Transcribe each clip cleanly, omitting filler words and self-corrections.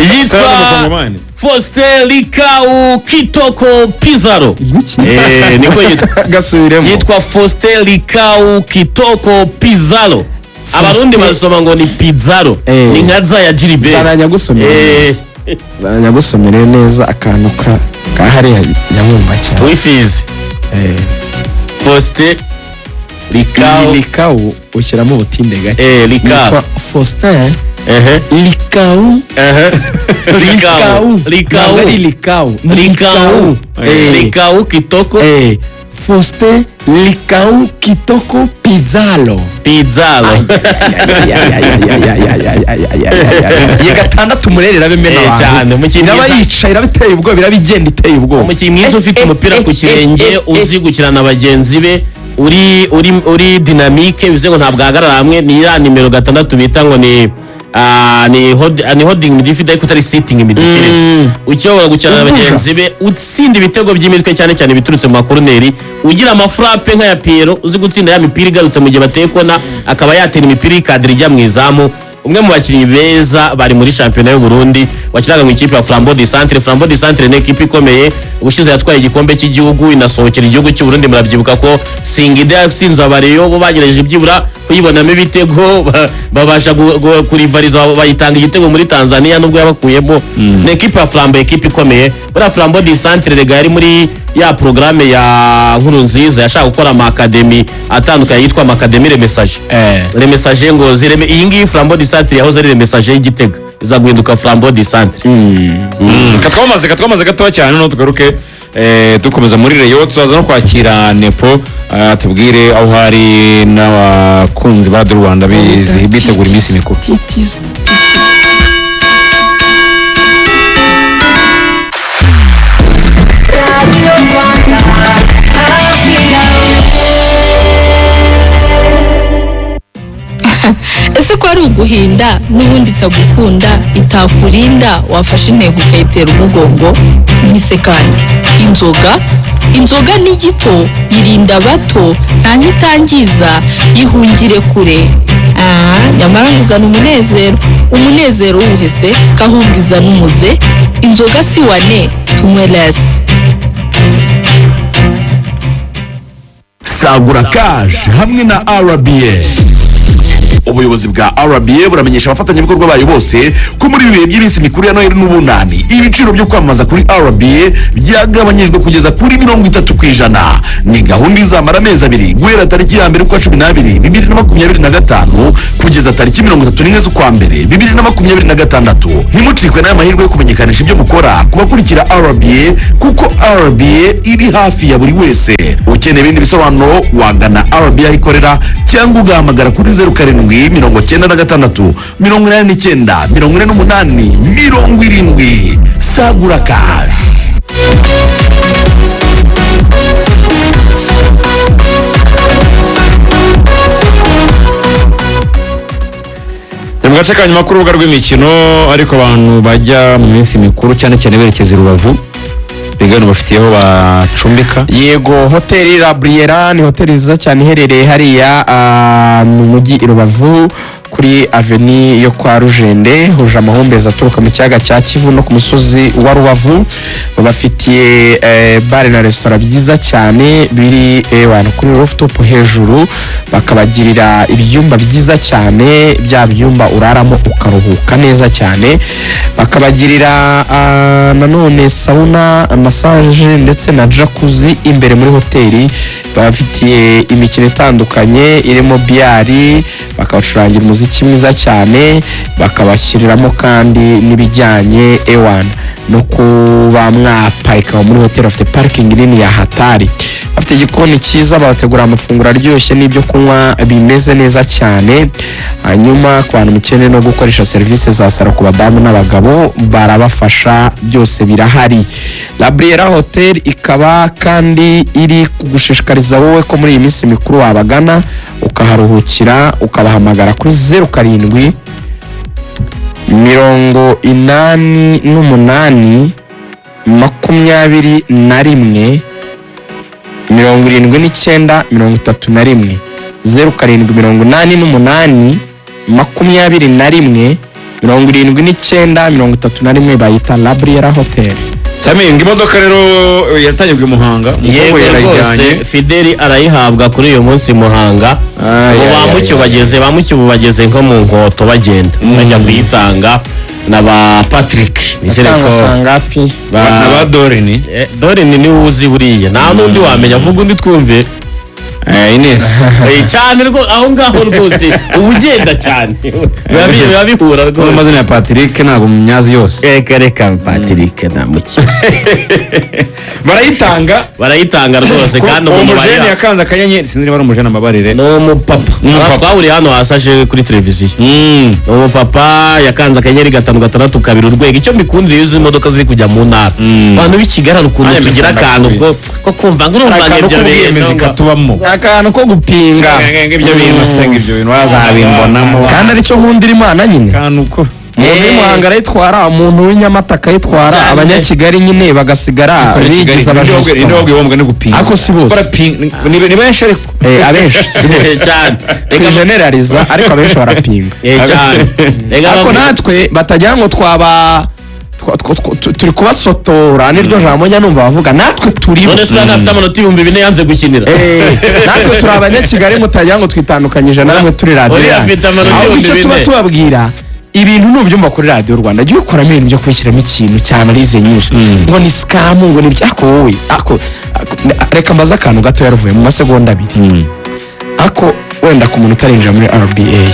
yitwa Faustin Likau Kitoko Pizarro. Niko yitwa Faustin Likau Kitoko Pizarro. Abarundi basoma ngo ni Pizarro, ni nkaza ya Jiribe. Zaranyagusomere neza akantu ka hariya nyamumba cyane. Wifizi. Faustin Likau ushyiramo ubutinde gake. Likau Faustin Likau Kitoko Faustin Likau Kitoko Pizarro. Yegatandatu murerera bemena cyane n'abayicaye rabiteye ubwo birabigenda iteye ubwo. Umukinnyi mwiza ufite umupira ku kirenge uzi gukirana bagenzi be uri dynamique bize ngo ntabwo ahagarara hamwe ni ya nimero 6 bita ngo ni holding midfield ariko utari sitting midfield. Ucyobora gukirana bagenzi be utsinda ibitego by'imitwe cyane cyane biturutse mu makorneri, ugira amafrappe nka ya Piero uzi gutsinda ya mipira igarutse mu gihe batekona akaba yatera imipira ikadiri ijya mu izamu. Umwe mu bakinnyi beza bari muri championnat y'u Burundi wakinaga mu ikipe ya Flambeau du Centre ne equipe ikomeye ubushize yatwaye igikombe cy'igihugu inasohokera igihugu cy'u Burundi. Murabyibuka ko Singida yatsinze abareyo bo bagerageje ibyibura kuyibonamo ibitego babasha kurivariza bayitanga igitego muri Tanzania nubwo yabakuyemo. Ne equipe ya Flambeau equipe ikomeye bura Flambeau du Centre rega yari muri ya programme ya Nkurunziza yashaka gukora ama academy atandukanye yitwa Academy Le Message ngo zireme iyi ngiyi Flambeau du Centre yahoze ari Le Message y'Igitega izaguhinduka Flambeau du Centre. Katwamaze gato cyane no tugaruke dukomeza muri Rayon tuzaza no kwakira Nepo tubwire aho hari n'abakunzi ba Rwanda bitegura iminsi mikuru. Ese ko ari uguhinda n'ubundi itagukunda itakurinda wafashe intego ukayitera umugongo n'isekani. Inzoga ni gito yirinda bato nta nyitangiza yihungire kure. Nyamara nguzana umunezero w'ubuhese kahubwiza n'umuze. Inzoga si wane tunywe less. Sagura cash hamwe na RBA. Ubuyobozi bwa RBA buramenyesha abafatanyabikorwa bayo bose ko muri bihe by'iminsi mikuru ya Noheli n'ubunani ibiciro byo kwamamaza kuri RBA byagabanyijwe kugeza kuri 30%. Ni gahunda izamara amezi 2 guhera tariki ya 1 kwa 12 2025 kugeza tariki 31 z'ukwa 1 2026. Ntimucikwe n'aya mahirwe yo kumenyekanisha ibyo mukora kubakurikira RBA kuko RBA iri hafi ya buri wese. Ukeneye ibindi bisobanuro wagana RBA ikorera cyangwa ugahamagara kuri 07 96 89 48 70. Sagura cash. Gace kanyuma ku rubuga rw'imikino ariko abantu bajya mu minsi mikuru cyane cyane berekeza i Rubavu bigano bafitiyeho bacumbika. Yego hoteli Labriera ni hoteli nziza cyane iherereye hariya mu mujyi i Rubavu kuri avenue yo kwa Rujende huje amahumbeza aturuka mu cyaga cya Kivu no ku musozi wa Rubavu. Babafitiye bar na restaurant byiza cyane biri abantu kuri rooftop hejuru, bakabagirira ibyumba byiza cyane bya byumba uraramo ukaruhuka neza cyane, bakabagirira nanone sauna, massage ndetse na jacuzzi imbere muri hoteli. Babafitiye imikino itandukanye irimo biari, bakabacurangira umuziki mwiza cyane, bakabashyiriramo kandi n'ibijyanye ewan no kuba mwaparika muri hoteli. Bafite parking nini ya hatari, bafite igikoni cyiza, bategura amafunguro aryoshye n'ibyo kunywa bimeze neza cyane. Hanyuma ku bantu mukeneye no gukoresha service za salo ku badamu n'abagabo barabafasha, byose birahari. Labriera Hotel ikaba kandi iri kugushishikariza wowe ko muri iyi minsi mikuru wabagana ukaharuhukira, ukabahamagara kuri 07 88 21 79 07 88 21 79 31 bayita Labriera Hotel. Sami ngo imodoka rero yatangirwe Muhanga yego rwose Fideli arayihabwa kuri uyu munsi Muhanga ngo bamucyo bageze nko mu Nkoto bagenda bajya kuyitanga na ba Patrick nizereko sangapi na ba Dorini ni uzi buriya nta nundi wamenya vuga undi twumve Ines cyane rwo aho ngaho rwose ubugenda cyane biba bihura rwose amazina ya Patrick ntabwo munyazi yose reka Patrick namuki barayitanga rwose kandi umujene yakanze akanyenyeri sinzi niba ari umujene amabarire no mupapa twahuri hano hasashe kuri televiziyo no mupapa yakanze akanyenyeri 562 urwego icyo mbikundira yuzuye imodoka ziri kujya mu ntara abantu b'Ikigali ukuntu tugira akantu ko kumva ngo urumva ibyo bintu akantu ko gupinga ibyo bintu senga ibyo bintu wazabimbonamo kandi aricyo nkundira Imana nyine kantu ko umuntu w'Imuhanga arayitwara umuntu w'Inyamata akayitwara abanyakigali nyine bagasigara bigize abajisito indogwe bombwa no gupinga ako si bose ni benshi ariko abenshi si bose cyane generaliza ariko abenshi barapinga cyane ariko natwe batajya ngo twaba turi kubasotora niryo jambo njya numva bavuga natwe turi none se afite amanota 4,000 yanze gukinira natwe turi abanyakigali mutajya ngo twitandukanyije namwe turi radio aho icyo tuba tubabwira ibintu nubyumva kuri radio Rwanda jya ukora ibintu byo kwishyiramo ikintu cyane arize nyinshi ngo ni scam ngo ni byako wowe reka mbaza akantu gato yaruvuye mu masegonda 2 ako wenda ku muntu utarinjira muri RBA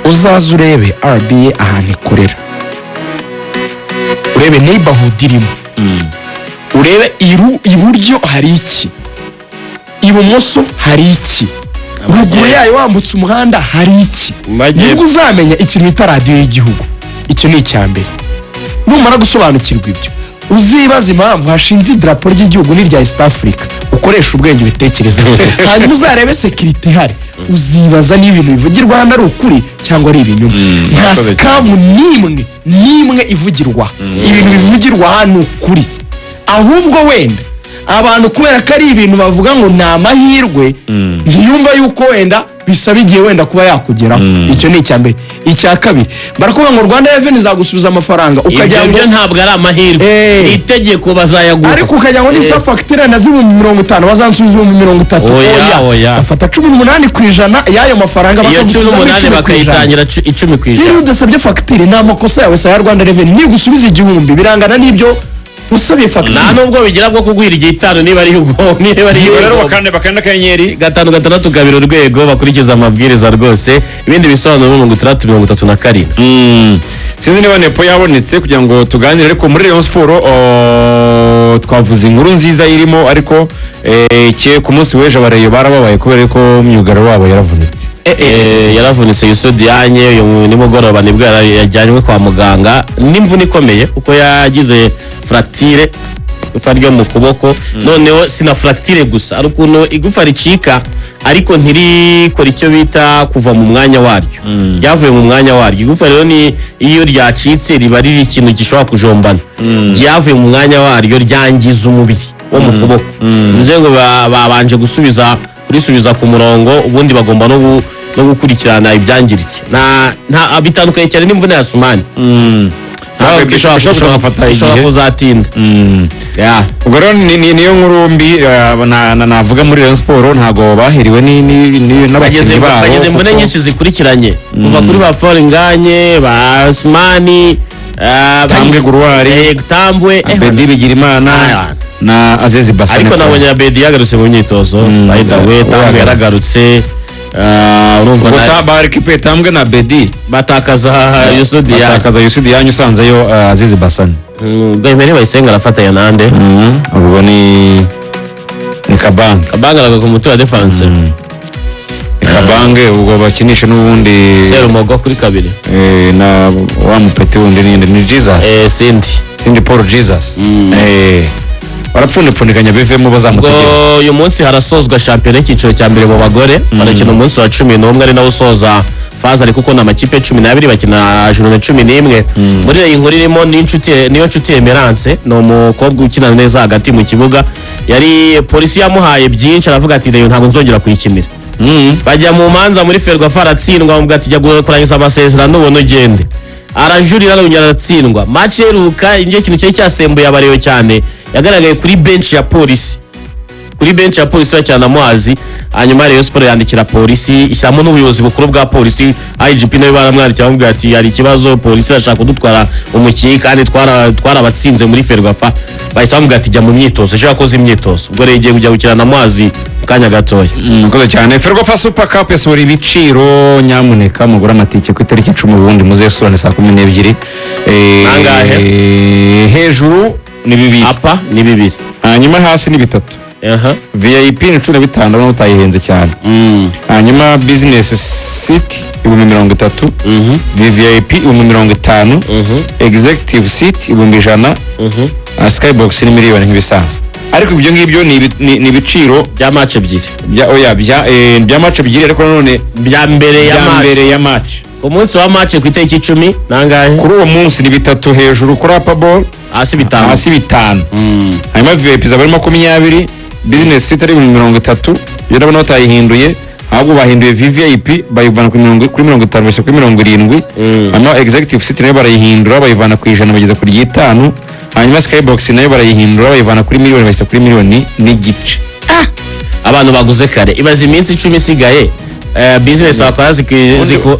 uzaza urebe RBA ahantu ikorera urebe neighborhood irimo urebe iburyo hari iki ibumoso hari iki ruguru yayo wambutse umuhanda hari iki nibwo uzamenya ikintu bita radio y'igihugu icyo ni icyambere numara gusobanukirwa ibyo uzibaza impamvu hashinze idarapo ry'igihugu n'irya East Africa ukoresha ubwenge ubitekereza hanyuma uzarebe security ihari uzibaza n'ibintu bivugirwa hano ari ukuri cyangwa ari ibinyoma nta scam nimwe ivugirwa ibintu bivugirwa hano ukuri ahubwo wenda abantu kubera ko ari ibintu bavuga ngo ni amahirwe ntiyumva yuko wenda bisaba igihe wenda kuba yakugeraho icyo ni icyambere icya kabiri barakuvuga ngo Rwanda Revenue izagusubiza amafaranga ukajya ngo ntabwo ari amahirwe itegeko bazayagura ariko ukajya ngo ni sa facture na 50 bazansubiza 30 oya afata 18% y'ayo mafaranga bakagusubiza bakayitangira 10%. Iyo udasabye facture nta makosa yawe sa Rwanda Revenue ni gusubiza 1,000 birangana n'ibyo usabye facture nta nubwo bigira bwo kuguhira igihe 5 niba ari yugo rero bakanda akanyenyeri 562 urwego bakurikiza amabwiriza rwose ibindi bisobanuro 3637 sinzi niba nepo yabonetse kugira ngo tuganire ariko muri Rayon Sport twavuze inkuru nziza irimo ariko ku munsi w'ejo barayo barababaye kubera ko myugaro wabo yaravunitse yaravunitse Yusodianye uyu nimugoroba nibwo yajyanywe kwa muganga n'imvune ikomeye kuko yagize fracture igufa ryo mu kuboko noneho sina fracture gusa ari ukuntu igufa ricika ariko ntirikora icyo bita kuva mu mwanya waryo ryavuye mu mwanya waryo igufa rero ni iyo ryacitse riba riri ikintu gishobora kujombana ryavuye mu mwanya waryo ryangiza umubiri wo mu kuboko bivuze ngo babanje kurisubiza ku murongo ubundi bagomba no gukurikirana ibyangiritse nta bitandukanye cyane n'imvune ya Sumani bishobora kuzatinda ubwo rero niyo nkuru mbi navuga muri Rayon Sport ntago baheriwe n'abakinnyi babo bageze mbone nyinshi zikurikiranye kuva kuri ba Foringanye ba Sumani Tambwe Guruwari Tambwe Bedi Bigirimana na Azezi Basane ariko nabonye Bedi yagarutse mu myitozo by the way Tambwe yaragarutse urumva na barikipe Tambwe na Bedi batakaza Yusudi usanzeyo Azizi Basane Bwemere bayisenga arafatanya nande ubwo ni Kabanga araga ku mutu wa defense Kabange ubwo bakinisha n'ubundi Serumogo kuri kabiri na wa mupeti wundi ni Jesus Sindi Paul Jesus barapfundipfundikanya bivemo bazamutegereza uyu munsi harasozwa shampiyona y'icyiciro cya mbere mu bagore barakina umunsi wa 11 ari nawo usoza faza ariko ko n'amakipe 12 bakina juru na 11 muri iyi nkuru irimo niyo nshuti Emerance no umukobwa ukina neza hagati mu kibuga yari polisi yamuhaye byinshi aravuga ati rero ntabwo nzongera kuyikinira bajya mu manza muri Ferwafa aratsindwa bamubwira ati jya kurangiza amasezerano ubone ugende, arajurira arongera aratsindwa. Match iheruka nicyo kintu cyari cyasembuye abareba cyane, yagaragaye kuri bench ya polisi, kuri bench ya polisi bacyana muhazi. Hanyuma Rayon Sport yandikira polisi, ishyiramo n'ubuyobozi bukuru bwa polisi, IGP nawe baramwandikira bamubwira ati hari ikibazo, polisi irashaka kudutwara umukinnyi kandi twarabatsinze muri Ferwafa. Bahise bamubwira ati jya mu myitozo, ejo yakoze imyitozo, ubwo rero igiye kujya gukina muhazi mu kanya gatoya. Mkoze cyane. Ferwafa Super Cup yasohora ibiciro, nyamuneka mugura amatike ku itariki 10 ubundi muzesurane saa 12. Nangahe? Hejuru ni 2. Apa ni 2. Hanyuma hasi ni 3. VIP ni 15 no utayihenze cyane. Hanyuma business seat 30. VIP 50. Executive seat 100. Skybox ni miliyoni nk'ibisanzwe. Ariko ibyo ngibyo ni ibiciro bya match ebyiri. Bya match ebyiri ariko none bya mbere ya match. Umunsi wa match ku itariki 10 nangahe? Kuri uwo munsi ni 3 hejuru kuri upper ball, hasi 5. Hasi 5. Hanyuma VIP zaba ari 20, business seat ari 30. Yo ndabona batayihinduye, ahubwo bahinduye VIP bayivana kuri 50 bashya kuri 70. Hanyuma executive seat nayo barayihindura bayivana ku 100 bageza kuri 5. Hanyuma Skybox nayo barayihindura bayivana kuri miliyoni bashya kuri miliyoni n'igice. Abantu baguze kare ibaza iminsi 10 isigaye. Business wakora ziko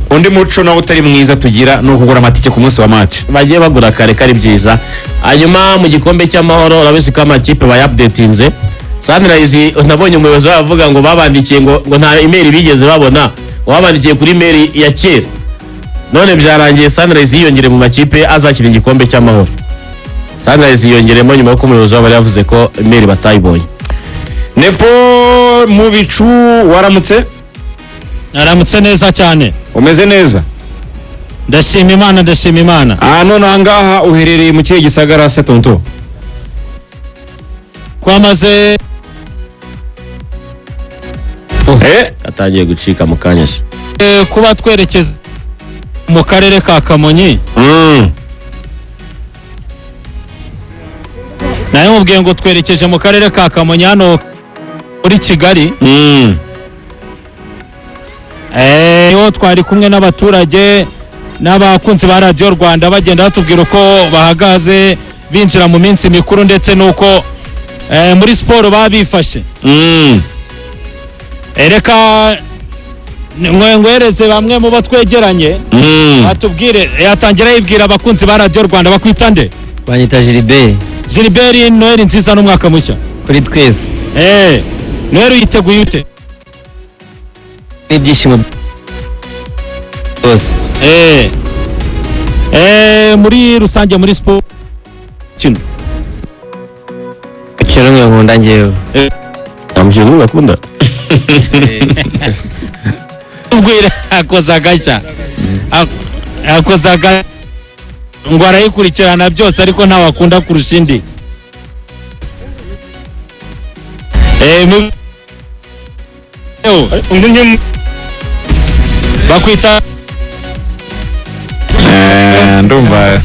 undi muco nawo utari mwiza tugira no kugura amatike ku munsi wa match. Bagiye bagura kare kari byiza. Hanyuma mu gikombe cy'amahoro urabisi ko amakipe bayupdatinze. Sunrise nabonye umuyobozi bavuga ngo babandikiye ngo nta email bigeze babona, wabandikiye kuri email ya kera. None byarangiye Sunrise yiyongere mu makipe azakira igikombe cy'amahoro. Sunrise yiyongeremo nyuma y'uko umuyobozi wabo yavuze ko email batayibonye. Nepo mu bicu waramutse? Naramutse neza cyane. Umeze neza? Ndashima Imana. None angaha uherereye mu kihe gisagara se tonto? Kwamaze atangiye gucika mu kanya se. Kuba twerekeza mu karere ka Kamonyi. Naye mubwiye ngo twerekeje mu karere ka Kamonyi hano muri Kigali. Yo twari kumwe n'abaturage n'abakunzi ba Radio Rwanda bagenda batubwira uko bahagaze binjira mu minsi mikuru ndetse nuko muri siporo babifashe. Reka ngwereze bamwe mu batwegeranye batubwire, yatangira yibwira abakunzi ba Radio Rwanda. Bakwitande? Banyita Gilbert. Noheli nziza n'umwaka mushya kuri twese. Noheli uyiteguye ute? Ibyishimo bose. Muri rusange muri siporo kino rumwe nkunda njyewe. Amujye ngakunda. Ubwira akoza gashya. Akoza ngo arayikurikirana byose ariko nta wakunda kurusha indi. Bakwita ndumva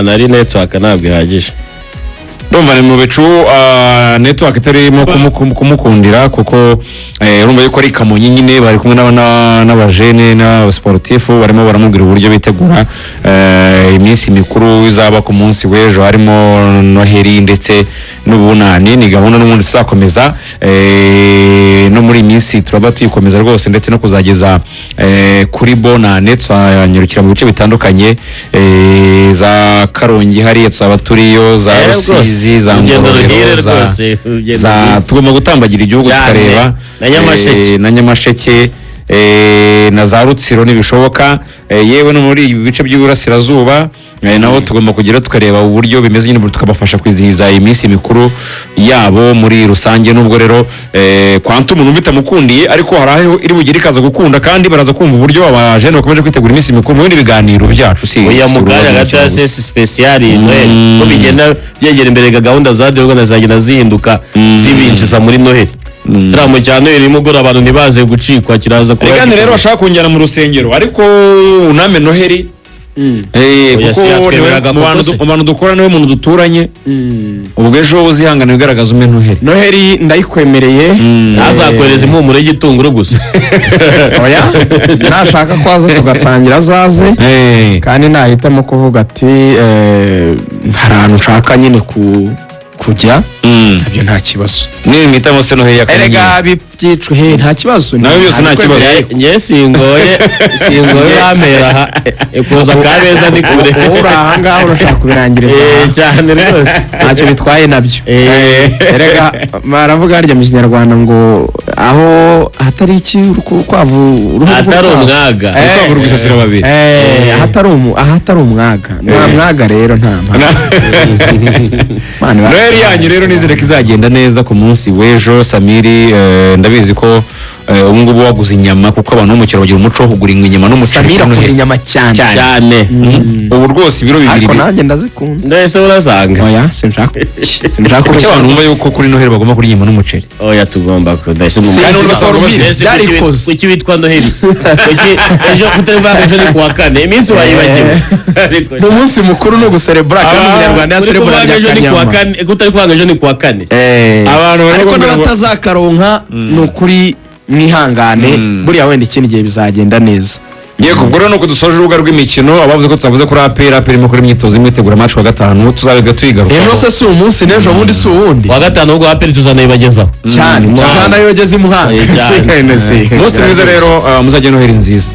nari network ntabwo ihagije. Ndumva ni mu bicu network itarimo kumukundira kuko urumva yuko ari Kamonyi nyine bari kumwe n'abajene n'abasportifu barimo baramubwira uburyo bitegura iminsi mikuru izaba ku munsi w'ejo, harimo Noheli ndetse n'ubunani. Ni gahunda n'ubundi tuzakomeza no muri minsi turaba tuyikomeza rwose, ndetse no kuzageza kuri bonane tuzanyurukira mu bice bitandukanye za Karongi hariya tuzaba turiyo, za Rusizi, za Ngororero, za tugomba gutambagira igihugu tukareba na Nyamasheke na za Rutsiro nibishoboka, yewe no muri ibi bice by'Iburasirazuba naho tugomba kugira tukareba uburyo bimeze nyine tukabafasha kwizihiza iminsi mikuru yabo muri rusange. Nubwo rero kwantu umuntu ufite mukundiye ariko haraho iri bugire ikaza gukunda kandi baraza kumva uburyo abajene bakomeje kwitegura iminsi mikuru mu bindi biganiro byacu. Si oya muganya gato ya sesi special Noheli ko bigenda byegera imbere ga gahunda za Radio Rwanda zagenda zihinduka zibinjiza muri Noheli. Tramo cyane iri mugora abantu nibaze gucikwa kiraza ko. Reka rero bashaka kunjyana mu rusengero ariko uname Noheli kuko siyatwemeraga mu koko bantu dukora niwe muntu duturanye ubwo ejo uzihangana bigaragaza ume Noheli. Noheli ndayikwemereye. ntazakohereza impumuro y'igitunguru gusa. Oya nashaka ko aza tugasangira azaze kandi nahitamo kuvuga ati hari ahantu nshaka nyine kujya nabyo nta kibazo. niyo mwitamo se Noheli yakanye erega byicwe nta kibazo nawe byose nta kibazo. njye singoye yamera aha kuza kabeza ni kure. uri aha ngaha urashaka kubirangiriza cyane rwose ntacyo bitwaye nabyo. erega baravuga harya mu kinyarwanda ngo aho hatari iki urukwavu atari umwaga urukwavu rwisasira babiri. ahatari umwaga nta mwaga rero nta Noheli yanyu rero nizere ko izagenda neza ku munsi w'ejo. Samiri ndabizi ko ubu ngubu waguze inyama kuko abantu bo mu cyaro bagira umuco wo kugura inyama n'umuceri. Samira akunda inyama cyane ubu rwose ibiro bibiri ariko nanjye ndazikunda. ndetse urasanga oya sinshaka kuko abantu bumva yuko kuri Noheli bagomba kurya inyama n'umuceri. oya tugomba kudashya kuki witwa Noheli ejo kutavuga ejo ni kuwa kane iminsi wayibagiwe. ni umunsi mukuru no guserebura kandi umunyarwanda yaserebura kutari kuvuga ejo ni kuwa kane. ariko n'abatazakaronka ni ukuri mwihangane buriya wenda ikindi gihe bizagenda neza. yego ubwo rero nuko dusoje urubuga rw'imikino abavuze ko tutavuze kuri APR irimo kuri imyitozo imwitegura match wa gatanu tuzabiga tuyigaruka. ejo se si umunsi n'ejo bundi si uwundi wa gatanu ubwo APR tuzanayibagezaho cyane mujana yogeze imuhanga. umunsi mwiza rero muzajya Noheli nziza.